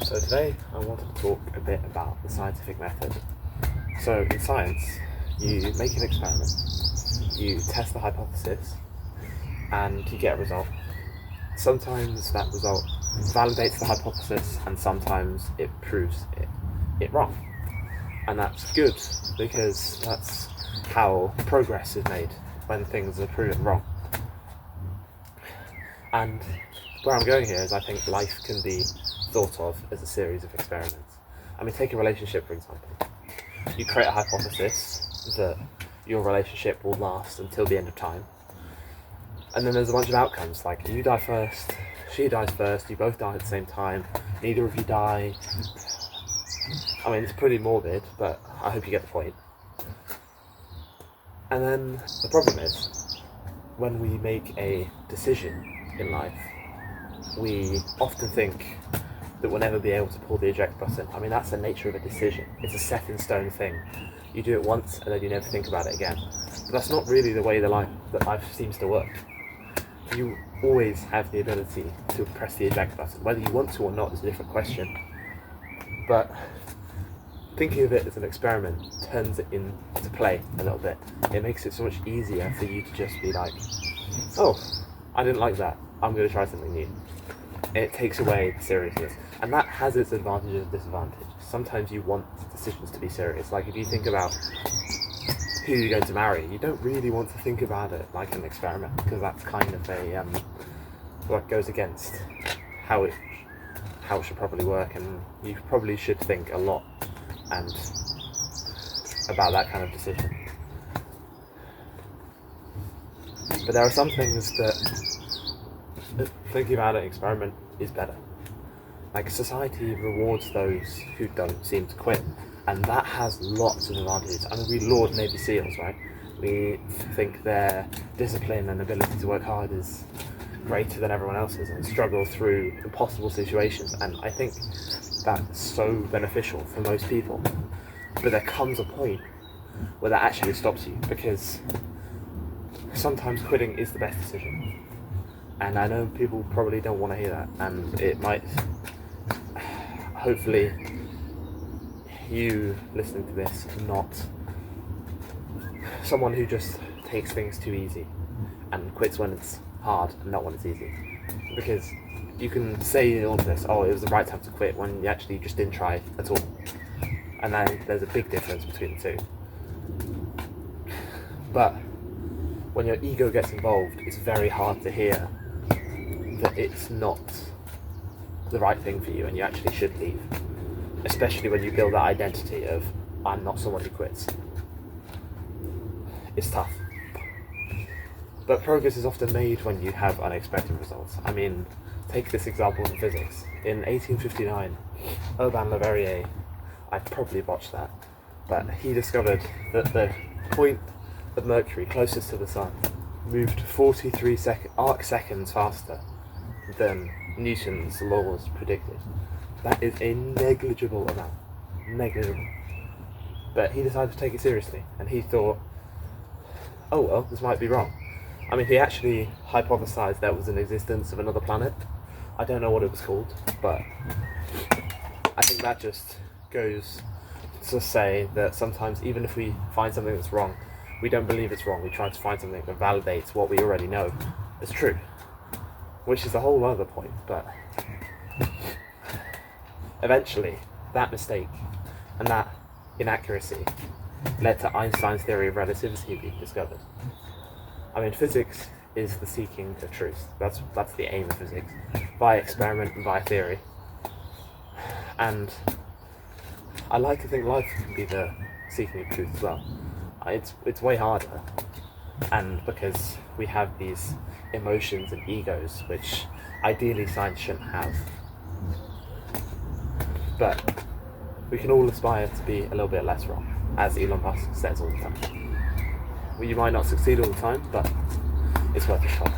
So today I wanted to talk a bit about the scientific method. So in science, you make an experiment, you test the hypothesis, and you get a result. Sometimes that result validates the hypothesis, and sometimes it proves it wrong. And that's good, because that's how progress is made, when things are proven wrong. And where I'm going here is I think life can be thought of as a series of experiments. I mean, take a relationship, for example. You create a hypothesis that your relationship will last until the end of time. And then there's a bunch of outcomes, like you die first, she dies first, you both die at the same time, neither of you die. I mean, it's pretty morbid, but I hope you get the point. And then the problem is, when we make a decision in life, we often think that we'll never be able to pull the eject button. I mean, that's the nature of a decision. It's a set in stone thing. You do it once and then you never think about it again. But that's not really the way that life seems to work. You always have the ability to press the eject button. Whether you want to or not is a different question. But thinking of it as an experiment turns it into play a little bit. It makes it so much easier for you to just be like, oh, I didn't like that, I'm going to try something new. It takes away the seriousness. And that has its advantages and disadvantages. Sometimes you want decisions to be serious. Like if you think about who you're going to marry, you don't really want to think about it like an experiment, because that's kind of what goes against how it should probably work, and you probably should think a lot and about that kind of decision. But there are some things that thinking about an experiment is better. Like society rewards those who don't seem to quit, and that has lots of advantages. I mean, we laud Navy SEALs, right? We think their discipline and ability to work hard is greater than everyone else's and struggle through impossible situations, and I think that's so beneficial for most people. But there comes a point where that actually stops you, because sometimes quitting is the best decision. And I know people probably don't want to hear that, and it might, hopefully, you listening to this, not someone who just takes things too easy and quits when it's hard and not when it's easy. Because you can say all of this, oh, it was the right time to quit, when you actually just didn't try at all. And then there's a big difference between the two. But when your ego gets involved, it's very hard to hear that it's not the right thing for you and you actually should leave. Especially when you build that identity of, I'm not someone who quits. It's tough. But progress is often made when you have unexpected results. I mean, take this example in physics. In 1859, Urbain Le Verrier, I probably botched that, but he discovered that the point of Mercury closest to the Sun moved 43 arc seconds faster than Newton's laws predicted. That is a negligible amount. Negligible. But he decided to take it seriously, and he thought, oh well, this might be wrong. I mean, he actually hypothesized there was an existence of another planet. I don't know what it was called, but I think that just goes to say that sometimes, even if we find something that's wrong, we don't believe it's wrong. We try to find something that validates what we already know is true, which is a whole other point. But eventually, that mistake and that inaccuracy led to Einstein's theory of relativity being discovered. I mean, physics is the seeking of truth. That's the aim of physics, via experiment and via theory. And I like to think life can be the seeking of truth as well. It's way harder, and because we have these emotions and egos which ideally science shouldn't have. But we can all aspire to be a little bit less wrong, as Elon Musk says all the time. Well, you might not succeed all the time, but it's worth a shot.